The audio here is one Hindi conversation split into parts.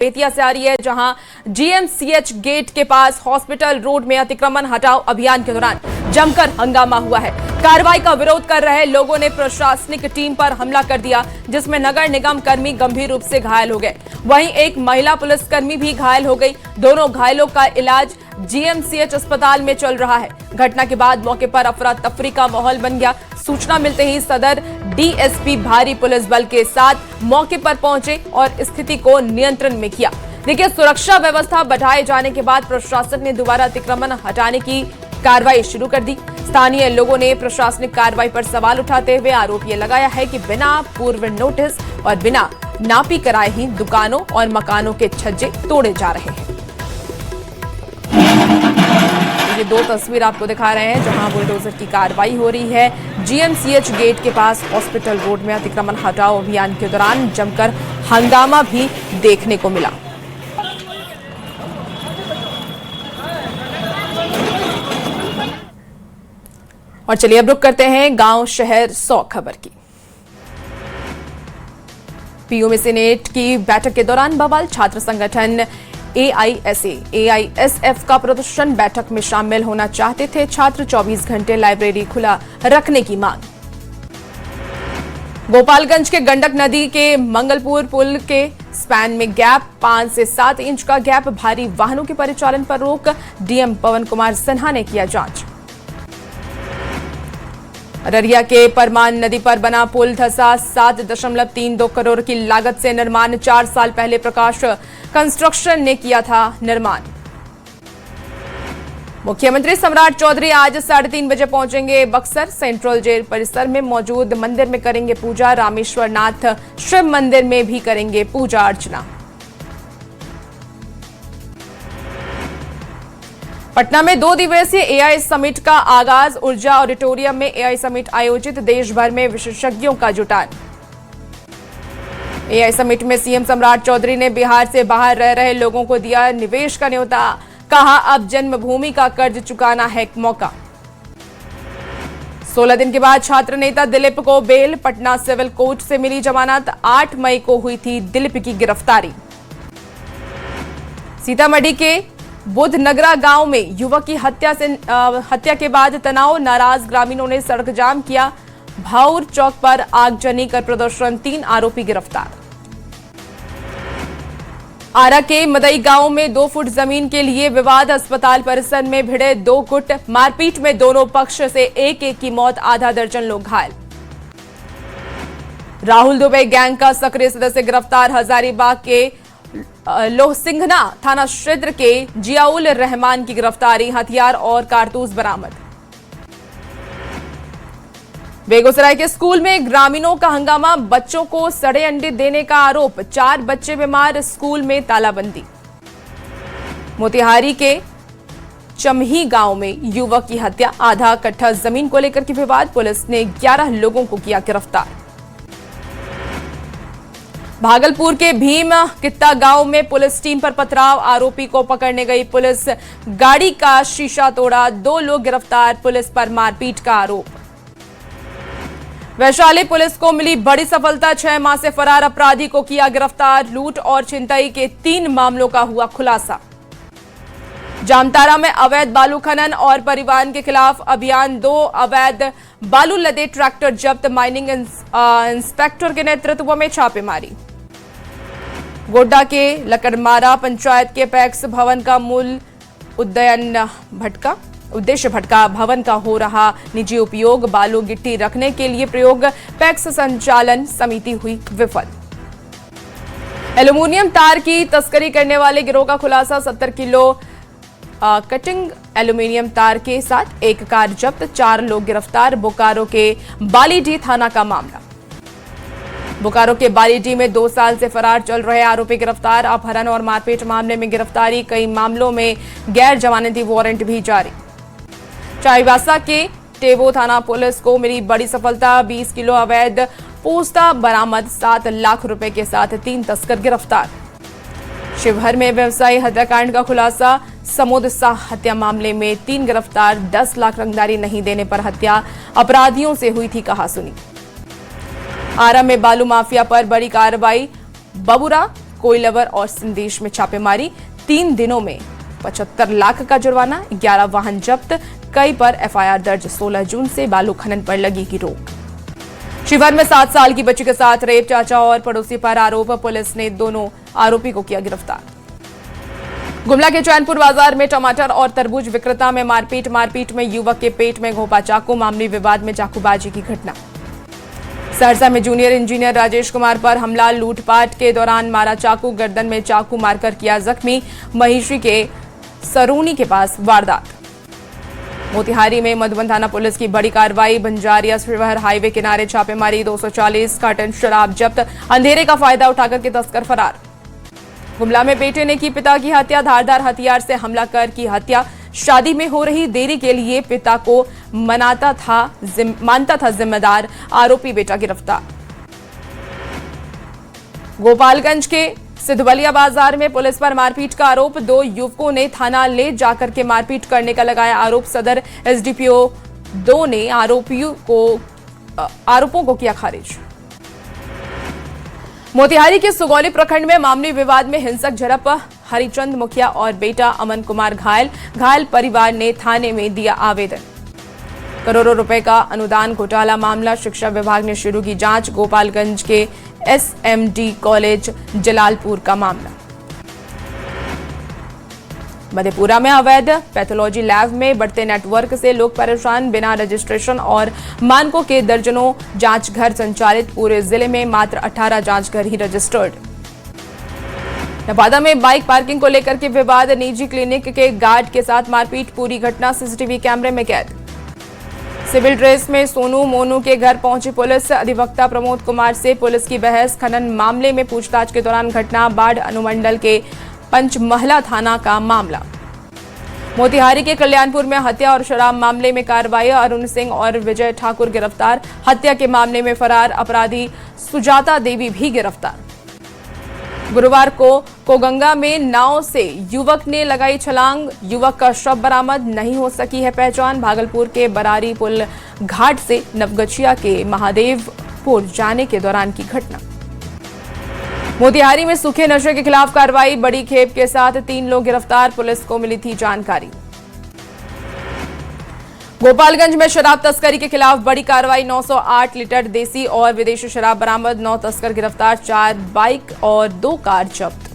बेतिया से आ रही है, जहां जीएमसीएच गेट के पास हॉस्पिटल रोड में अतिक्रमण हटाओ अभियान के दौरान जमकर हंगामा हुआ है। कार्रवाई का विरोध कर रहे लोगों ने प्रशासनिक टीम पर हमला कर दिया, जिसमें नगर निगम कर्मी गंभीर रूप से घायल हो गए। वहीं एक महिला पुलिसकर्मी भी घायल हो गई। दोनों घायलों का इलाज जीएमसीएच अस्पताल में चल रहा है। घटना के बाद मौके पर अफरा तफरी का माहौल बन गया। सूचना मिलते ही सदर डीएसपी भारी पुलिस बल के साथ मौके पर पहुंचे और स्थिति को नियंत्रण में किया। देखिए, सुरक्षा व्यवस्था बढ़ाए जाने के बाद प्रशासन ने दोबारा अतिक्रमण हटाने की कार्रवाई शुरू कर दी। स्थानीय लोगों ने प्रशासनिक कार्रवाई पर सवाल उठाते हुए आरोप ये लगाया है कि बिना पूर्व नोटिस और बिना नापी कराए ही दुकानों और मकानों के छज्जे तोड़े जा रहे हैं। ये दो तस्वीर आपको दिखा रहे हैं जहां बुलडोजर की कार्रवाई हो रही है। जीएमसीएच गेट के पास हॉस्पिटल रोड में अतिक्रमण हटाओ अभियान के दौरान जमकर हंगामा भी देखने को मिला। और चलिए अब रुक करते हैं गांव शहर 100 खबर की। पीयू में सीनेट की बैठक के दौरान बवाल। छात्र संगठन एआईएसएफ का प्रदर्शन। बैठक में शामिल होना चाहते थे छात्र। 24 घंटे लाइब्रेरी खुला रखने की मांग। गोपालगंज के गंडक नदी के मंगलपुर पुल के स्पैन में गैप। 5 से 7 इंच का गैप। भारी वाहनों के परिचालन पर रोक। डीएम पवन कुमार सिन्हा ने किया जांच। अररिया के परमान नदी पर बना पुल धंसा। 7.32 करोड़ की लागत से निर्माण। 4 साल पहले प्रकाश कंस्ट्रक्शन ने किया था निर्माण। मुख्यमंत्री सम्राट चौधरी आज 3:30 बजे पहुंचेंगे बक्सर। सेंट्रल जेल परिसर में मौजूद मंदिर में करेंगे पूजा। रामेश्वर नाथ शिव मंदिर में भी करेंगे पूजा अर्चना। पटना में 2 दिवसीय एआई समिट का आगाज। ऊर्जा ऑडिटोरियम में एआई समिट आयोजित। देश भर में विशेषज्ञों का जुटान। एआई समिट में सीएम सम्राट चौधरी ने बिहार से बाहर रह रहे लोगों को दिया निवेश का न्योता। कहा, अब जन्मभूमि का कर्ज चुकाना है मौका। 16 दिन के बाद छात्र नेता दिलीप को बेल। पटना सिविल कोर्ट से मिली जमानत। 8 मई को हुई थी दिलीप की गिरफ्तारी। सीतामढ़ी के बुधनगरा गांव में युवक की हत्या के बाद तनाव। नाराज ग्रामीणों ने सड़क जाम किया। भाऊर चौक पर आगजनी कर प्रदर्शन। 3 आरोपी गिरफ्तार। आरा के मदई गांव में 2 फुट जमीन के लिए विवाद। अस्पताल परिसर में भिड़े 2 गुट। मारपीट में दोनों पक्ष से एक की मौत। आधा दर्जन लोग घायल। राहुल दुबे गैंग का सक्रिय सदस्य गिरफ्तार। हजारीबाग के लोहसिंघना थाना क्षेत्र के जियाउल रहमान की गिरफ्तारी। हथियार और कारतूस बरामद। बेगूसराय के स्कूल में ग्रामीणों का हंगामा। बच्चों को सड़े अंडे देने का आरोप। 4 बच्चे बीमार। स्कूल में तालाबंदी। मोतिहारी के चमही गांव में युवक की हत्या। आधा कट्ठा जमीन को लेकर के विवाद। पुलिस ने 11 लोगों को किया गिरफ्तार। भागलपुर के भीम कित्ता गांव में पुलिस टीम पर पथराव। आरोपी को पकड़ने गई पुलिस। गाड़ी का शीशा तोड़ा। 2 लोग गिरफ्तार। पुलिस पर मारपीट का आरोप। वैशाली पुलिस को मिली बड़ी सफलता। 6 माह से फरार अपराधी को किया गिरफ्तार। लूट और छिनतई के 3 मामलों का हुआ खुलासा। जामताड़ा में अवैध बालू खनन और परिवहन के खिलाफ अभियान। 2 अवैध बालू लदे ट्रैक्टर जब्त। माइनिंग इंस्पेक्टर के नेतृत्व में छापेमारी। गोड्डा के लकड़मारा पंचायत के पैक्स भवन का मूल उद्देश्य भटका। भवन का हो रहा निजी उपयोग। बालू गिट्टी रखने के लिए प्रयोग। पैक्स संचालन समिति हुई विफल। एल्यूमिनियम तार की तस्करी करने वाले गिरोह का खुलासा। 70 किलो कटिंग एल्यूमिनियम तार के साथ एक कार जब्त। 4 लोग गिरफ्तार। बोकारो के बालीडीह थाना का मामला। बोकारो के बालीडीह में 2 साल से फरार चल रहे आरोपी गिरफ्तार। अपहरण और मारपीट मामले में गिरफ्तारी। कई मामलों में गैर जमानती वारंट भी जारी। चाईबासा के टेबो थाना पुलिस को मिली बड़ी सफलता। 20 किलो अवैध पोस्ता बरामद। 7 लाख रुपए के साथ 3 तस्कर गिरफ्तार। शिवहर में व्यवसायी हत्याकांड का खुलासा। समोद शाह हत्या मामले में 3 गिरफ्तार। 10 लाख रंगदारी नहीं देने पर हत्या। अपराधियों से हुई थी कहासुनी। आरा में बालू माफिया पर बड़ी कार्रवाई। बबुरा कोइलवर और संदेश में छापेमारी, 3 दिनों में 75 लाख का जुर्माना, 11 वाहन जब्त, कई पर एफआईआर दर्ज। 16 जून से बालू खनन पर लगेगी रोक। शिवहर में 7 साल की बच्ची के साथ रेप, चाचा और पड़ोसी पर आरोप, पुलिस ने दोनों आरोपी को किया गिरफ्तार। गुमला के चैनपुर बाजार में टमाटर और तरबूज विक्रेता में मारपीट में युवक के पेट में घोंपा चाकू, मामूली विवाद में चाकूबाजी की घटना। सहरसा में जूनियर इंजीनियर राजेश कुमार पर हमला, लूटपाट के दौरान मारा चाकू, गर्दन में चाकू मारकर किया जख्मी, महिषी के सरूनी के पास वारदात। मोतिहारी में मधुबन थाना पुलिस की बड़ी कार्रवाई, बंजारिया शिवहर हाईवे किनारे छापेमारी, 240 कार्टन शराब जब्त, अंधेरे का फायदा उठाकर के तस्कर फरार। गुमला में बेटे ने की पिता की हत्या, धारदार हथियार से हमला कर की हत्या, शादी में हो रही देरी के लिए पिता को मानता था जिम्मेदार, आरोपी बेटा गिरफ्तार। गोपालगंज के सिद्धवलिया बाजार में पुलिस पर मारपीट का आरोप, 2 युवकों ने थाना ले जाकर के मारपीट करने का लगाया आरोप। सदर एसडीपीओ 2 ने आरोपों को किया खारिज। मोतिहारी के सुगौली प्रखंड में मामूली विवाद में हिंसक झड़प, हरिचंद मुखिया और बेटा अमन कुमार घायल परिवार ने थाने में दिया आवेदन। करोड़ों रुपए का अनुदान घोटाला मामला, शिक्षा विभाग ने शुरू की जांच। गोपालगंज के एसएमडी कॉलेज जलालपुर का मामला। मधेपुरा में अवैध पैथोलॉजी लैब में बढ़ते नेटवर्क से लोग परेशान, बिना रजिस्ट्रेशन और मानकों के दर्जनों जांच घर संचालित, पूरे जिले में मात्र 18 जांच घर ही रजिस्टर्ड। नवादा में बाइक पार्किंग को लेकर के विवाद, निजी क्लिनिक के गार्ड के साथ मारपीट, पूरी घटना सीसीटीवी कैमरे में कैद। सिविल ड्रेस में सोनू मोनू के घर पहुंची पुलिस, अधिवक्ता प्रमोद कुमार से पुलिस की बहस, खनन मामले में पूछताछ के दौरान घटना, बाढ़ अनुमंडल के पंचमहला थाना का मामला। मोतिहारी के कल्याणपुर में हत्या और शराब मामले में कार्रवाई, अरुण सिंह और विजय ठाकुर गिरफ्तार, हत्या के मामले में फरार अपराधी सुजाता देवी भी गिरफ्तार। गुरुवार को कोगंगा में नाव से युवक ने लगाई छलांग, युवक का शव बरामद, नहीं हो सकी है पहचान। भागलपुर के बरारी पुल घाट से नवगछिया के महादेवपुर जाने के दौरान की घटना। मोतिहारी में सूखे नशे के खिलाफ कार्रवाई, बड़ी खेप के साथ 3 लोग गिरफ्तार, पुलिस को मिली थी जानकारी। गोपालगंज में शराब तस्करी के खिलाफ बड़ी कार्रवाई, 908 लीटर देसी और विदेशी शराब बरामद, 9 तस्कर गिरफ्तार, 4 बाइक और 2 कार जब्त।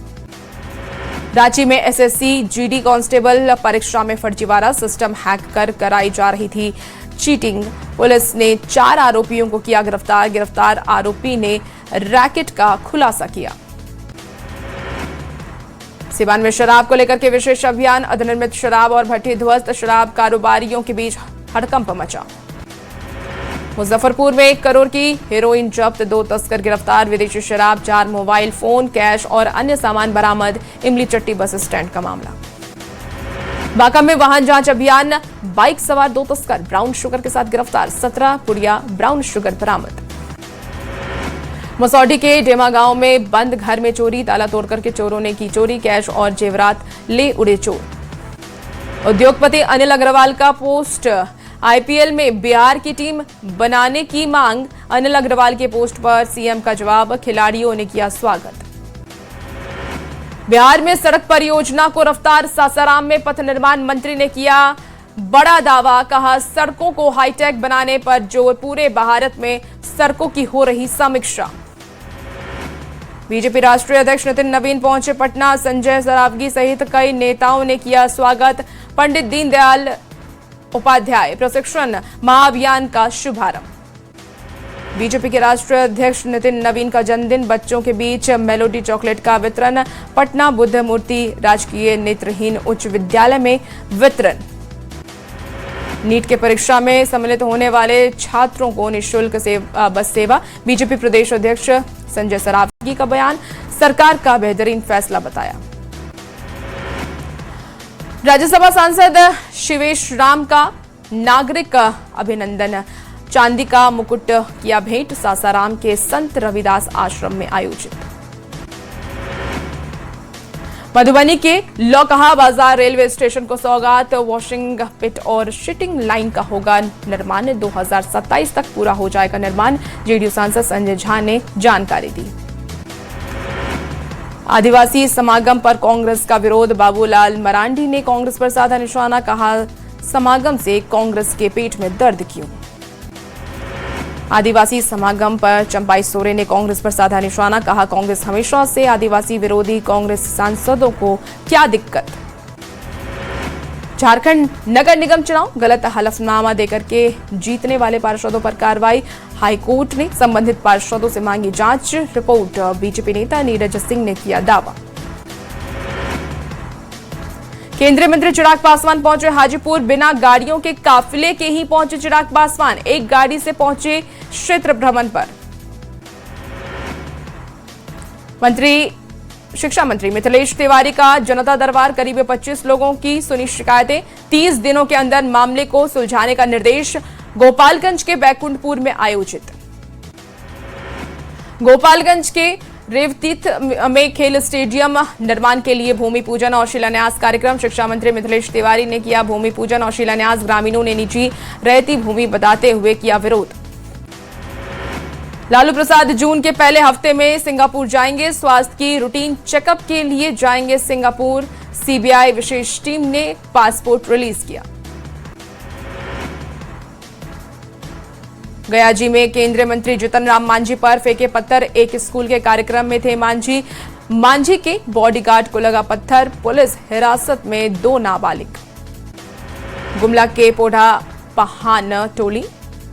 रांची में एसएससी जीडी कांस्टेबल परीक्षा में फर्जीवाड़ा, सिस्टम हैक कर कराई जा रही थी चीटिंग, पुलिस ने 4 आरोपियों को किया गिरफ्तार, गिरफ्तार आरोपी ने रैकेट का खुलासा किया। सिवान में शराब को लेकर के विशेष अभियान, अधिनिर्मित शराब और भट्टी ध्वस्त, शराब कारोबारियों के बीच हड़कंप मचा। मुजफ्फरपुर में 1 करोड़ की हेरोइन जब्त, 2 तस्कर गिरफ्तार, विदेशी शराब, 4 मोबाइल फोन, कैश और अन्य सामान बरामद, इमली चट्टी बस स्टैंड का मामला। बांका में वाहन जांच अभियान, बाइक सवार 2 तस्कर ब्राउन शुगर के साथ गिरफ्तार, 17 पुड़िया ब्राउन शुगर बरामद। मसौढ़ी के डेमा गांव में बंद घर में चोरी, ताला तोड़कर के चोरों ने की चोरी, कैश और जेवरात ले उड़े चोर। उद्योगपति अनिल अग्रवाल का पोस्ट, आईपीएल में बिहार की टीम बनाने की मांग, अनिल अग्रवाल के पोस्ट पर सीएम का जवाब, खिलाड़ियों ने किया स्वागत। बिहार में सड़क परियोजना को रफ्तार, सासाराम में पथ निर्माण मंत्री ने किया बड़ा दावा, कहा सड़कों को हाईटेक बनाने पर जोर, पूरे भारत में सड़कों की हो रही समीक्षा। बीजेपी राष्ट्रीय अध्यक्ष नितिन नवीन पहुंचे पटना, संजय सरावगी सहित कई नेताओं ने किया स्वागत। पंडित दीनदयाल उपाध्याय प्रशिक्षण महाअभियान का शुभारंभ। बीजेपी के राष्ट्रीय अध्यक्ष नितिन नवीन का जन्मदिन, बच्चों के बीच मेलोडी चॉकलेट का वितरण। पटना बुद्ध मूर्ति राजकीय नेत्रहीन उच्च विद्यालय में वितरण। नीट के परीक्षा में सम्मिलित होने वाले छात्रों को निःशुल्क बस सेवा। बीजेपी प्रदेश अध्यक्ष संजय सरावगी का बयान, सरकार का बेहतरीन फैसला बताया। राज्यसभा सांसद शिवेश राम का नागरिक अभिनंदन, चांदी का मुकुट किया भेंट, सासाराम के संत रविदास आश्रम में आयोजित। मधुबनी के लौकहा बाजार रेलवे स्टेशन को सौगात, वॉशिंग पिट और शिटिंग लाइन का होगा निर्माण, 2027 तक पूरा हो जाएगा निर्माण, जेडीयू सांसद संजय झा ने जानकारी दी। आदिवासी समागम पर कांग्रेस का विरोध, बाबूलाल मरांडी ने कांग्रेस पर साधा निशाना, कहा समागम से कांग्रेस के पेट में दर्द क्यों। आदिवासी समागम पर चंपाई सोरेन ने कांग्रेस पर साधा निशाना, कहा कांग्रेस हमेशा से आदिवासी विरोधी, कांग्रेस सांसदों को क्या दिक्कत। झारखंड नगर निगम चुनाव, गलत हलफनामा देकर के जीतने वाले पार्षदों पर कार्रवाई, हाईकोर्ट ने संबंधित पार्षदों से मांगी जांच रिपोर्ट। बीजेपी नेता नीरज सिंह ने किया दावा। केंद्रीय मंत्री चिराग पासवान पहुंचे हाजीपुर, बिना गाड़ियों के काफिले के ही पहुंचे चिराग पासवान, एक गाड़ी से पहुंचे क्षेत्र भ्रमण पर। शिक्षा मंत्री मिथिलेश तिवारी का जनता दरबार, करीब 25 लोगों की सुनी शिकायतें, 30 दिनों के अंदर मामले को सुलझाने का निर्देश। गोपालगंज के बैकुंठपुर में आयोजित। गोपालगंज के रेवतीर्थ में खेल स्टेडियम निर्माण के लिए भूमि पूजन और शिलान्यास कार्यक्रम, शिक्षा मंत्री मिथिलेश तिवारी ने किया भूमि पूजन और शिलान्यास। ग्रामीणों ने निजी रहती भूमि बताते हुए किया विरोध। लालू प्रसाद जून के पहले हफ्ते में सिंगापुर जाएंगे, स्वास्थ्य की रूटीन चेकअप के लिए जाएंगे सिंगापुर। सीबीआई विशेष टीम ने पासपोर्ट रिलीज किया। गयाजी में केंद्रीय मंत्री जीतन राम मांझी पर फेंके पत्थर, एक स्कूल के कार्यक्रम में थे मांझी के बॉडीगार्ड को लगा पत्थर, पुलिस हिरासत में 2 नाबालिग। गुमला के पोढ़ा पहान टोली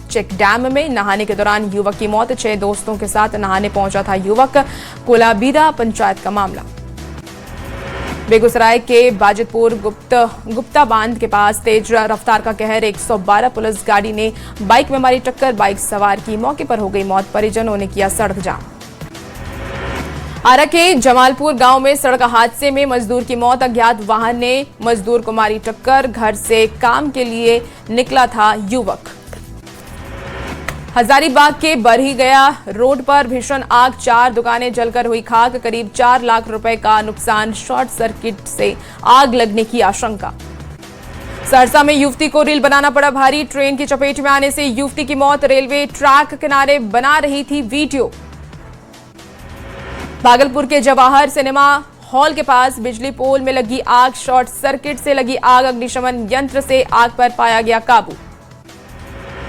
चेक डैम में नहाने के दौरान युवक की मौत, 6 दोस्तों के साथ नहाने पहुंचा था युवक, कोलाबीरा पंचायत का मामला। बेगूसराय के बाजितपुर गुप्ता बांध के पास तेज रफ्तार का कहर, 112 पुलिस गाड़ी ने बाइक में मारी टक्कर, बाइक सवार की मौके पर हो गई मौत, परिजनों ने किया सड़क जाम। आरा के जमालपुर गांव में सड़क हादसे में मजदूर की मौत, अज्ञात वाहन ने मजदूर को मारी टक्कर, घर से काम के लिए निकला था युवक। हजारीबाग के बरही गया रोड पर भीषण आग, 4 दुकानें जलकर हुई खाक, करीब 4 लाख रुपए का नुकसान, शॉर्ट सर्किट से आग लगने की आशंका। सहरसा में युवती को रील बनाना पड़ा भारी, ट्रेन की चपेट में आने से युवती की मौत, रेलवे ट्रैक किनारे बना रही थी वीडियो। भागलपुर के जवाहर सिनेमा हॉल के पास बिजली पोल में लगी आग, शॉर्ट सर्किट से लगी आग, अग्निशमन यंत्र से आग पर पाया गया काबू।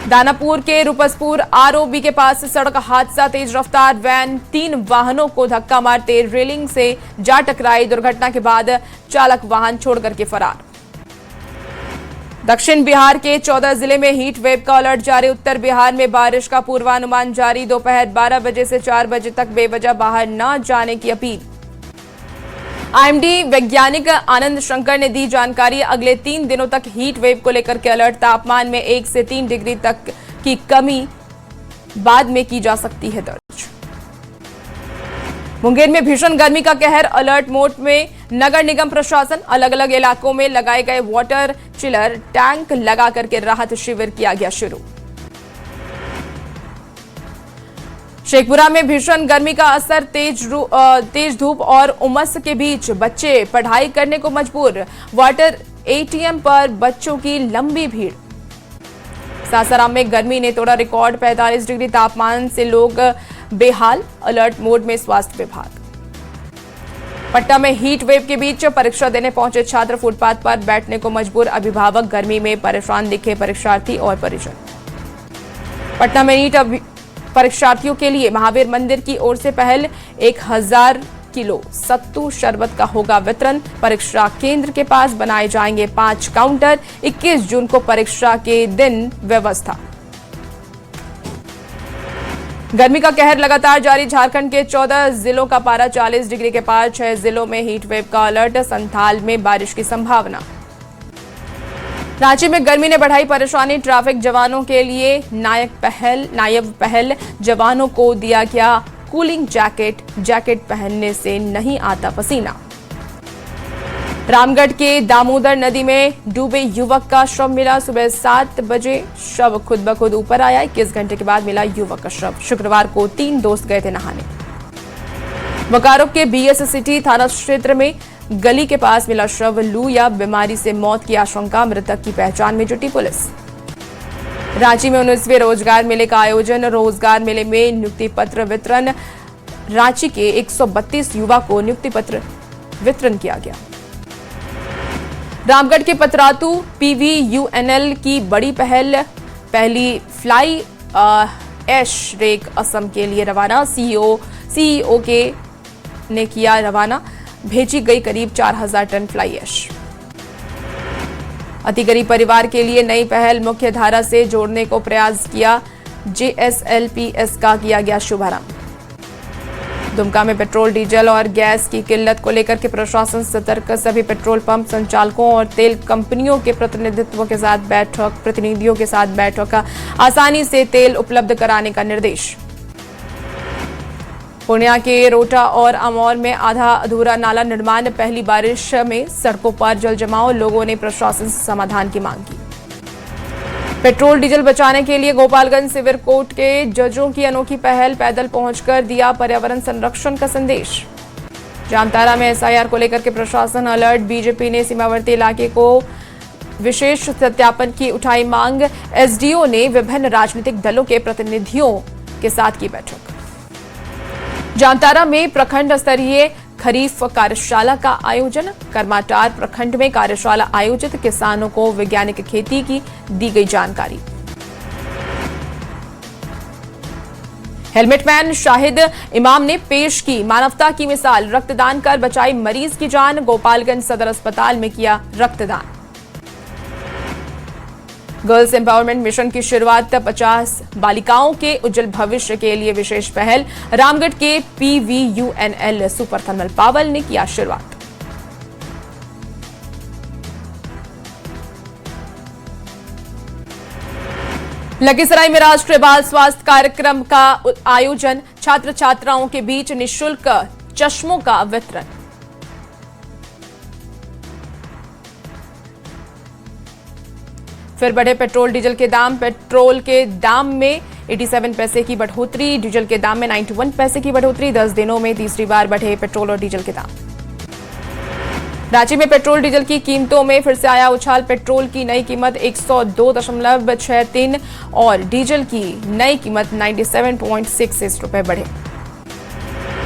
दानापुर के रुपसपुर आरओबी के पास सड़क हादसा, तेज रफ्तार वैन 3 वाहनों को धक्का मारते रेलिंग से जा टकराई, दुर्घटना के बाद चालक वाहन छोड़कर के फरार। दक्षिण बिहार के 14 जिले में हीट वेव का अलर्ट जारी, उत्तर बिहार में बारिश का पूर्वानुमान जारी, दोपहर 12 बजे से 4 बजे तक बेवजह बाहर न जाने की अपील। आईएमडी वैज्ञानिक आनंद शंकर ने दी जानकारी, अगले 3 दिनों तक हीट वेव को लेकर के अलर्ट, तापमान में 1 से 3 डिग्री तक की कमी बाद में की जा सकती है दर्ज। मुंगेर में भीषण गर्मी का कहर, अलर्ट मोड में नगर निगम प्रशासन, अलग अलग इलाकों में लगाए गए वाटर चिलर टैंक लगा करके राहत शिविर किया गया शुरू। शेखपुरा में भीषण गर्मी का असर, तेज धूप और उमस के बीच बच्चे पढ़ाई करने को मजबूर, वाटर एटीएम पर बच्चों की लंबी भीड़। सासाराम में गर्मी ने तोड़ा रिकॉर्ड, 45 डिग्री तापमान से लोग बेहाल, अलर्ट मोड में स्वास्थ्य विभाग। पटना में हीट वेव के बीच परीक्षा देने पहुंचे छात्र, फुटपाथ पर बैठने को मजबूर, अभिभावक गर्मी में परेशान दिखे परीक्षार्थी और परिजन। पटना में नीट परीक्षार्थियों के लिए महावीर मंदिर की ओर से पहल, 1000 किलो सत्तू शरबत का होगा वितरण, परीक्षा केंद्र के पास बनाए जाएंगे 5 काउंटर, 21 जून को परीक्षा के दिन व्यवस्था। गर्मी का कहर लगातार जारी, झारखंड के 14 जिलों का पारा 40 डिग्री के पार, 6 जिलों में हीट वेव का अलर्ट, संथाल में बारिश की संभावना। रांची में गर्मी ने बढ़ाई परेशानी, ट्रैफिक जवानों के लिए नायब पहल, जवानों को दिया गया कूलिंग जैकेट पहनने से नहीं आता पसीना। रामगढ़ के दामोदर नदी में डूबे युवक का शव मिला, सुबह 7 बजे शव खुद ब खुद ऊपर आया, 21 घंटे के बाद मिला युवक का शव। शुक्रवार को 3 दोस्त गए थे नहाने। बोकारो के बीएस सिटी थाना क्षेत्र में गली के पास मिला शव, लू या बीमारी से मौत की आशंका, मृतक की पहचान में जुटी पुलिस। रांची में 19वें रोजगार मेले का आयोजन, रोजगार मेले में नियुक्ति पत्र वितरण, रांची के 132 युवा को नियुक्ति पत्र वितरण किया गया। रामगढ़ के पतरातू PVUNL की बड़ी पहली फ्लाई ऐश रेक असम के लिए रवाना। CEO के ने किया रवाना। भेजी गई करीब 4000 टन फ्लाई ऐश। अति गरीब परिवार के लिए नई पहल मुख्य धारा से जोड़ने को प्रयास किया। JSLPS का किया गया शुभारंभ। दुमका में पेट्रोल डीजल और गैस की किल्लत को लेकर के प्रशासन सतर्क। सभी पेट्रोल पंप संचालकों और तेल कंपनियों के प्रतिनिधियों के साथ बैठक आसानी से तेल उपलब्ध कराने का निर्देश। पूर्णिया के रोटा और अमौर में आधा अधूरा नाला निर्माण। पहली बारिश में सड़कों पर जल जमाव। लोगों ने प्रशासन से समाधान की मांग की। पेट्रोल डीजल बचाने के लिए गोपालगंज सिविल कोर्ट के जजों की अनोखी पहल। पैदल पहुंचकर दिया पर्यावरण संरक्षण का संदेश। जामताड़ा में SIR को लेकर के प्रशासन अलर्ट। बीजेपी ने सीमावर्ती इलाके को विशेष सत्यापन की उठाई मांग। SDO ने विभिन्न राजनीतिक दलों के प्रतिनिधियों के साथ की बैठक। जामताड़ा में प्रखंड स्तरीय खरीफ कार्यशाला का आयोजन। करमाटार प्रखंड में कार्यशाला आयोजित। किसानों को वैज्ञानिक खेती की दी गई जानकारी। हेलमेट मैन शाहिद इमाम ने पेश की मानवता की मिसाल। रक्तदान कर बचाई मरीज की जान। गोपालगंज सदर अस्पताल में किया रक्तदान। गर्ल्स एम्पावरमेंट मिशन की शुरुआत। 50 बालिकाओं के उज्जवल भविष्य के लिए विशेष पहल। रामगढ़ के PVUNL सुपर थर्मल पावर ने किया शुरुआत। लखीसराय में राष्ट्रीय बाल स्वास्थ्य कार्यक्रम का आयोजन। छात्र छात्राओं के बीच निःशुल्क चश्मों का वितरण। फिर बढ़े पेट्रोल डीजल के दाम। पेट्रोल के दाम में 87 पैसे की बढ़ोतरी। डीजल के दाम में 91 पैसे की बढ़ोतरी। 10 दिनों में तीसरी बार बढ़े पेट्रोल और डीजल के दाम। रांची में पेट्रोल डीजल की कीमतों में फिर से आया उछाल। पेट्रोल की नई कीमत 102.63 और डीजल की नई कीमत 97.66 रुपए बढ़े।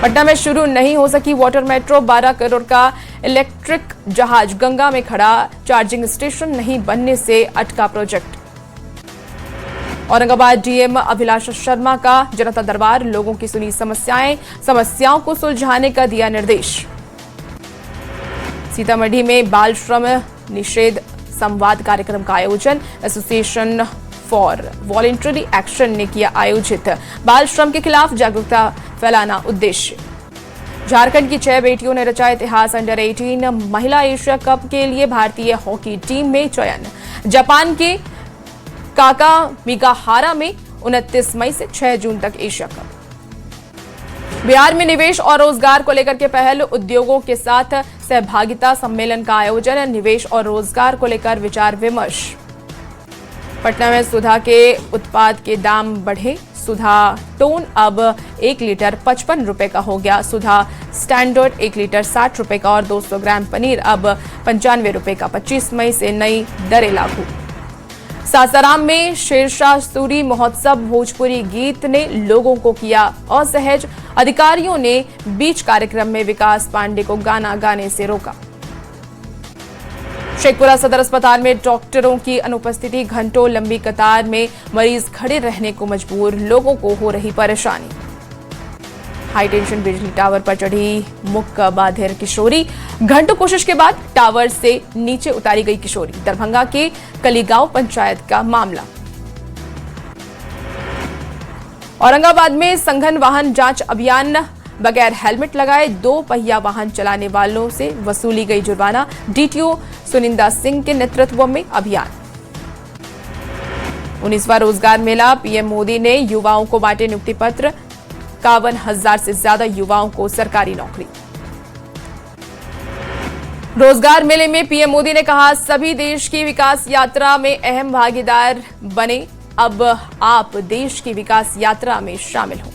पटना में शुरू नहीं हो सकी वाटर मेट्रो। 12 करोड़ का इलेक्ट्रिक जहाज गंगा में खड़ा। चार्जिंग स्टेशन नहीं बनने से अटका प्रोजेक्ट। औरंगाबाद DM अभिलाष शर्मा का जनता दरबार। लोगों की सुनी समस्याओं को सुलझाने का दिया निर्देश। सीतामढ़ी में बाल श्रम निषेध संवाद कार्यक्रम का आयोजन। एसोसिएशन फॉर वॉलंटरी एक्शन ने किया आयोजित। बाल श्रम के खिलाफ जागरूकता फैलाना उद्देश्य। झारखंड की 6 बेटियों ने रचा इतिहास। अंडर 18 महिला एशिया कप के लिए भारतीय हॉकी टीम में चयन। जापान के काका मिकाहारा में 29 मई से 6 जून तक एशिया कप। बिहार में निवेश और रोजगार को लेकर के पहल। उद्योगों के साथ सहभागिता सम्मेलन का आयोजन। निवेश और रोजगार को लेकर विचार विमर्श। पटना में सुधा के उत्पाद के दाम बढ़े। सुधा टोन अब 1 लीटर 55 रुपए का हो गया। सुधा स्टैंडर्ड 1 लीटर 60 रुपए का और 200 ग्राम पनीर अब 95 रुपए का। 25 मई से नई दरें लागू। सासाराम में शेरशाह सूरी महोत्सव। भोजपुरी गीत ने लोगों को किया असहज। अधिकारियों ने बीच कार्यक्रम में विकास पांडे को गाना गाने से रोका। शेखपुरा सदर अस्पताल में डॉक्टरों की अनुपस्थिति। घंटों लंबी कतार में मरीज खड़े रहने को मजबूर। लोगों को हो रही परेशानी। हाई टेंशन बिजली टावर पर चढ़ी मुक्का बाधिर किशोरी। घंटों कोशिश के बाद टावर से नीचे उतारी गई किशोरी। दरभंगा के कलीगांव पंचायत का मामला। औरंगाबाद में संघन वाहन जांच अभियान। बगैर हेलमेट लगाए 2 पहिया वाहन चलाने वालों से वसूली गई जुर्माना। DTO सुनिंदा सिंह के नेतृत्व में अभियान। 19वां रोजगार मेला। PM मोदी ने युवाओं को बांटे नियुक्ति पत्र। 51,000 से ज्यादा युवाओं को सरकारी नौकरी। रोजगार मेले में PM मोदी ने कहा, सभी देश की विकास यात्रा में अहम भागीदार बने। अब आप देश की विकास यात्रा में शामिल हो।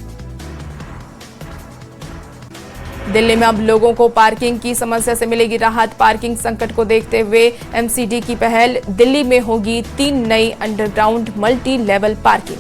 दिल्ली में अब लोगों को पार्किंग की समस्या से मिलेगी राहत। पार्किंग संकट को देखते हुए MCD की पहल। दिल्ली में होगी 3 नई अंडरग्राउंड मल्टी लेवल पार्किंग।